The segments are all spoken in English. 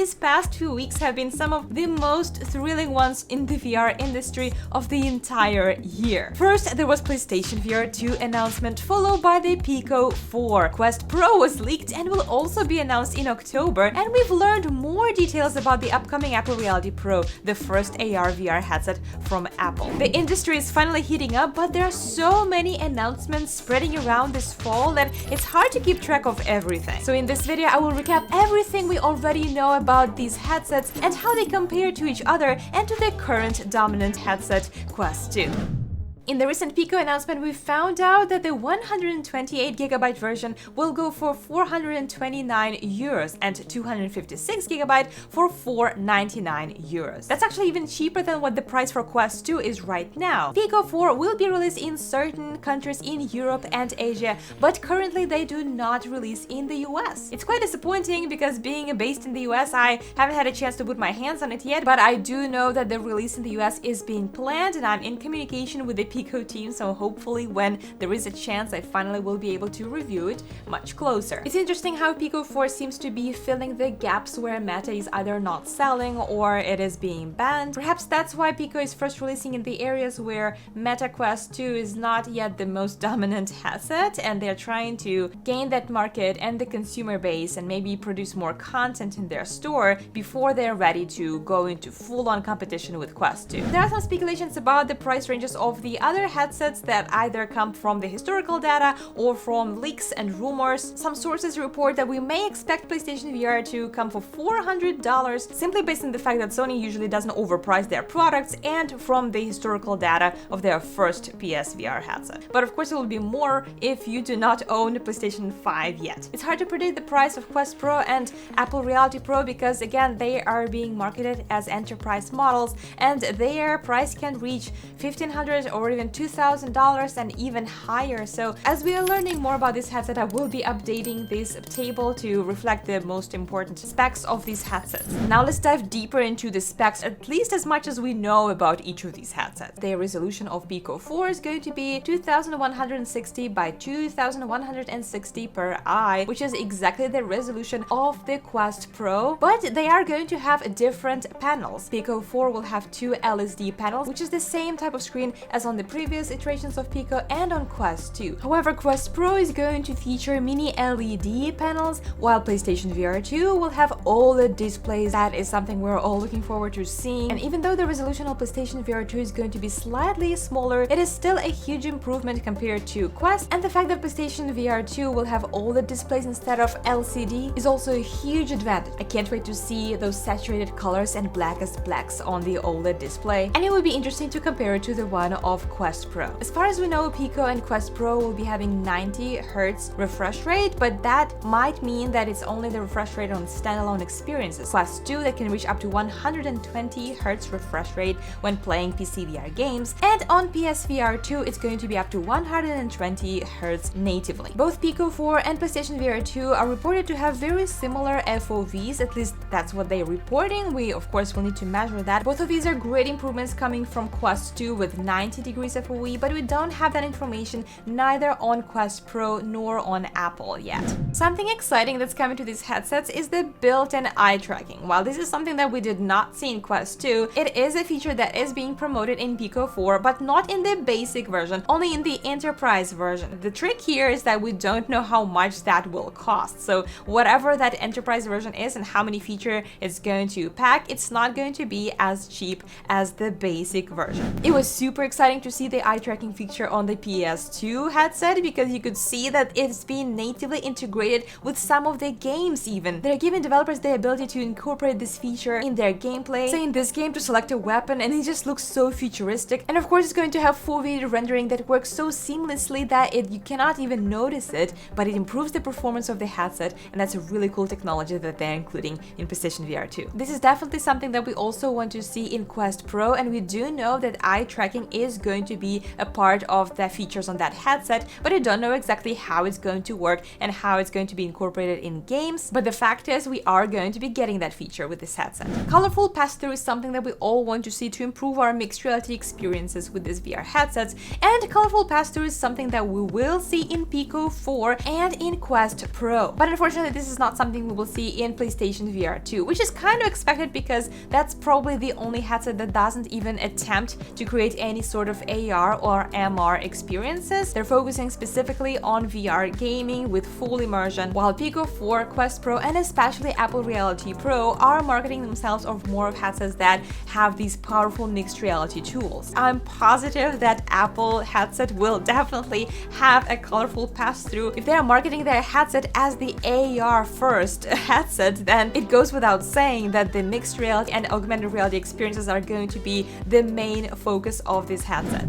these past few weeks have been some of the most thrilling ones in the VR industry of the entire year. First, there was PlayStation VR 2 announcement, followed by the Pico 4. Quest Pro was leaked and will also be announced in October, and we've learned more details about the upcoming Apple Reality Pro, the first AR/VR headset from Apple. The industry is finally heating up, but there are so many announcements spreading around this fall that it's hard to keep track of everything. So in this video, I will recap everything we already know about these headsets and how they compare to each other and to the current dominant headset, Quest 2. In the recent Pico announcement, we found out that the 128GB version will go for €429 and 256GB for €499. That's actually even cheaper than what the price for Quest 2 is right now. Pico 4 will be released in certain countries in Europe and Asia, but currently they do not release in the US. It's quite disappointing because being based in the US, I haven't had a chance to put my hands on it yet, but I do know that the release in the US is being planned and I'm in communication with the Pico team, so hopefully when there is a chance I finally will be able to review it much closer. It's interesting how Pico 4 seems to be filling the gaps where Meta is either not selling or it is being banned. Perhaps that's why Pico is first releasing in the areas where Meta Quest 2 is not yet the most dominant headset, and they're trying to gain that market and the consumer base and maybe produce more content in their store before they're ready to go into full-on competition with Quest 2. There are some speculations about the price ranges of the other headsets that either come from the historical data or from leaks and rumors. Some sources report that we may expect PlayStation VR to come for $400 simply based on the fact that Sony usually doesn't overprice their products and from the historical data of their first PSVR headset. But of course it will be more if you do not own a PlayStation 5 yet. It's hard to predict the price of Quest Pro and Apple Reality Pro because again they are being marketed as enterprise models and their price can reach $1,500 or even $2,000 and even higher. So as we are learning more about this headset, I will be updating this table to reflect the most important specs of these headsets. Now let's dive deeper into the specs, at least as much as we know about each of these headsets. The resolution of Pico 4 is going to be 2160 by 2160 per eye, which is exactly the resolution of the Quest Pro, but they are going to have different panels. Pico 4 will have two LSD panels, which is the same type of screen as on the previous iterations of Pico and on Quest 2. However, Quest Pro is going to feature mini LED panels, while PlayStation VR 2 will have OLED displays. That is something we're all looking forward to seeing. And even though the resolution of PlayStation VR 2 is going to be slightly smaller, it is still a huge improvement compared to Quest, and the fact that PlayStation VR 2 will have OLED displays instead of LCD is also a huge advantage. I can't wait to see those saturated colors and blackest blacks on the OLED display, and it will be interesting to compare it to the one of Quest Pro. As far as we know, Pico and Quest Pro will be having 90 Hz refresh rate, but that might mean that it's only the refresh rate on standalone experiences. Quest 2 that can reach up to 120 Hz refresh rate when playing PC VR games, and on PSVR 2 it's going to be up to 120 Hz natively. Both Pico 4 and PlayStation VR 2 are reported to have very similar FOVs, at least that's what they're reporting. We of course will need to measure that. Both of these are great improvements coming from Quest 2 with 90 degrees FOV, but we don't have that information neither on Quest Pro nor on Apple yet. Something exciting that's coming to these headsets is the built-in eye tracking. While this is something that we did not see in Quest 2, it is a feature that is being promoted in Pico 4, but not in the basic version, only in the enterprise version. The trick here is that we don't know how much that will cost, so whatever that enterprise version is and how many features it's going to pack, it's not going to be as cheap as the basic version. It was super exciting to see the eye tracking feature on the PS2 headset because you could see that it's being natively integrated with some of the games even. They're giving developers the ability to incorporate this feature in their gameplay. Say in this game to select a weapon and it just looks so futuristic, and of course it's going to have full video rendering that works so seamlessly that you cannot even notice it, but it improves the performance of the headset, and that's a really cool technology that they're including in PlayStation VR 2. This is definitely something that we also want to see in Quest Pro, and we do know that eye tracking is going going to be a part of the features on that headset, but I don't know exactly how it's going to work and how it's going to be incorporated in games. But the fact is, we are going to be getting that feature with this headset. Colorful pass-through is something that we all want to see to improve our mixed reality experiences with these VR headsets, and colorful pass-through is something that we will see in Pico 4 and in Quest Pro. But unfortunately, this is not something we will see in PlayStation VR 2, which is kind of expected because that's probably the only headset that doesn't even attempt to create any sort of AR or MR experiences. They're focusing specifically on VR gaming with full immersion, while Pico 4, Quest Pro, and especially Apple Reality Pro are marketing themselves of more of headsets that have these powerful mixed reality tools. I'm positive that Apple headset will definitely have a colorful pass-through. If they are marketing their headset as the AR first headset, then it goes without saying that the mixed reality and augmented reality experiences are going to be the main focus of this headset.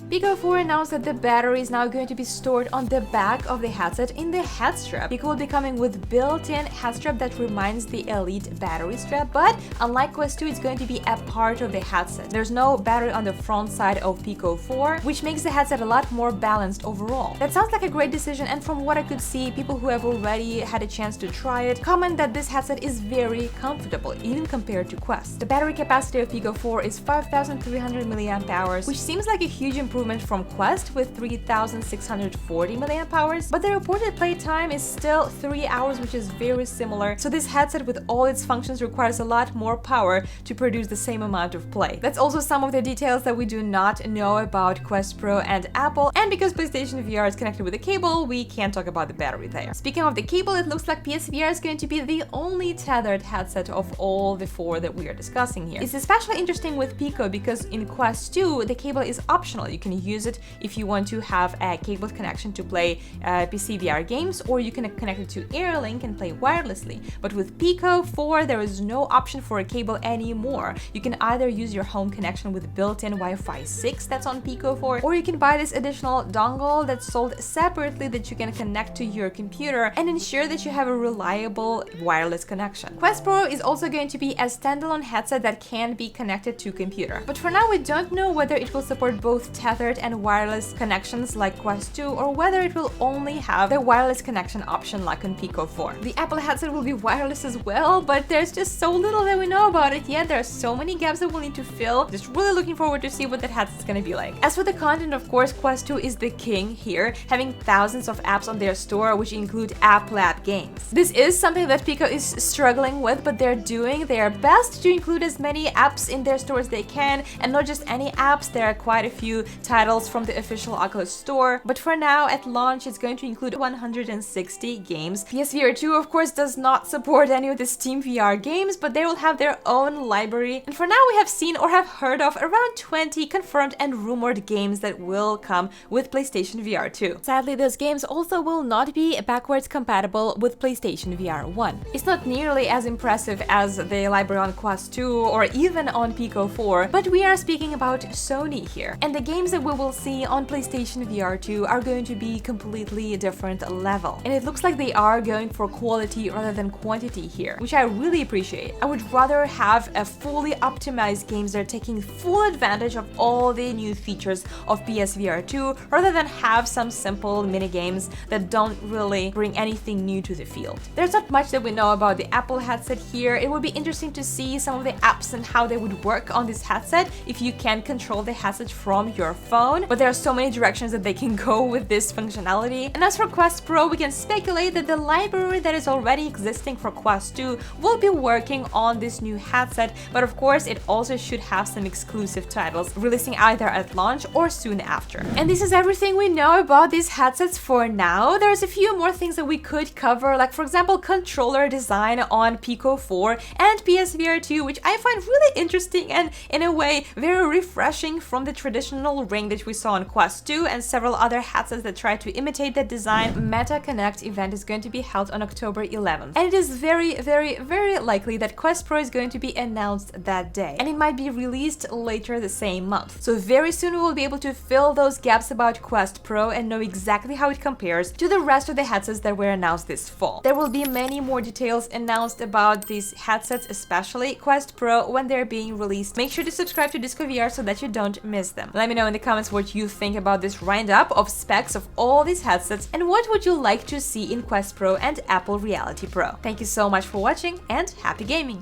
Pico 4 announced that the battery is now going to be stored on the back of the headset in the head strap. Pico will be coming with built-in head strap that reminds the Elite battery strap, but unlike Quest 2, it's going to be a part of the headset. There's no battery on the front side of Pico 4, which makes the headset a lot more balanced overall. That sounds like a great decision, and from what I could see, people who have already had a chance to try it comment that this headset is very comfortable, even compared to Quest. The battery capacity of Pico 4 is 5,300 mAh, which seems like a huge improvement from Quest with 3,640 mAh, but the reported playtime is still 3 hours, which is very similar. So this headset with all its functions requires a lot more power to produce the same amount of play. That's also some of the details that we do not know about Quest Pro and Apple, and because PlayStation VR is connected with a cable, we can't talk about the battery there. Speaking of the cable, it looks like PSVR is going to be the only tethered headset of all the 4 that we are discussing here. It's especially interesting with Pico because in Quest 2, the cable is optional. You can use it if you want to have a cabled connection to play PC VR games, or you can connect it to Airlink and play wirelessly. But with Pico 4, there is no option for a cable anymore. You can either use your home connection with built-in Wi-Fi 6 that's on Pico 4, or you can buy this additional dongle that's sold separately that you can connect to your computer and ensure that you have a reliable wireless connection. Quest Pro is also going to be a standalone headset that can be connected to computer. But for now, we don't know whether it will support both tethered and wireless connections like Quest 2, or whether it will only have the wireless connection option like on Pico 4. The Apple headset will be wireless as well, but there's just so little that we know about it yet. There are so many gaps that we'll need to fill. Just really looking forward to see what that headset's gonna be like. As for the content, of course, Quest 2 is the king here, having thousands of apps on their store, which include App Lab games. This is something that Pico is struggling with, but they're doing their best to include as many apps in their store as they can, and not just any apps. There are quite a few titles from the official Oculus store, but for now, at launch, it's going to include 160 games. PSVR 2, of course, does not support any of the Steam VR games, but they will have their own library. And for now, we have seen or have heard of around 20 confirmed and rumored games that will come with PlayStation VR 2. Sadly, those games also will not be backwards compatible with PlayStation VR 1. It's not nearly as impressive as the library on Quest 2 or even on Pico 4, but we are speaking about Sony here. And the games that we will see on PlayStation VR 2 are going to be completely different level. And it looks like they are going for quality rather than quantity here, which I really appreciate. I would rather have a fully optimized games that are taking full advantage of all the new features of PSVR 2 rather than have some simple mini games that don't really bring anything new to the field. There's not much that we know about the Apple headset here. It would be interesting to see some of the apps and how they would work on this headset if you can control the headset from your phone, but there are so many directions that they can go with this functionality. And as for Quest Pro, we can speculate that the library that is already existing for Quest 2 will be working on this new headset, but of course it also should have some exclusive titles releasing either at launch or soon after. And this is everything we know about these headsets for now. There's a few more things that we could cover, like for example controller design on Pico 4 and PSVR 2, which I find really interesting and in a way very refreshing from the traditional ring that we saw on Quest 2 and several other headsets that try to imitate that design, Meta Connect event is going to be held on October 11th. And it is very, very, very likely that Quest Pro is going to be announced that day. And it might be released later the same month. So very soon we will be able to fill those gaps about Quest Pro and know exactly how it compares to the rest of the headsets that were announced this fall. There will be many more details announced about these headsets, especially Quest Pro, when they're being released. Make sure to subscribe to Disco VR so that you don't miss them. Let me know in the comments what you think about this roundup of specs of all these headsets and what would you like to see in Quest Pro and Apple Reality Pro. Thank you so much for watching and happy gaming!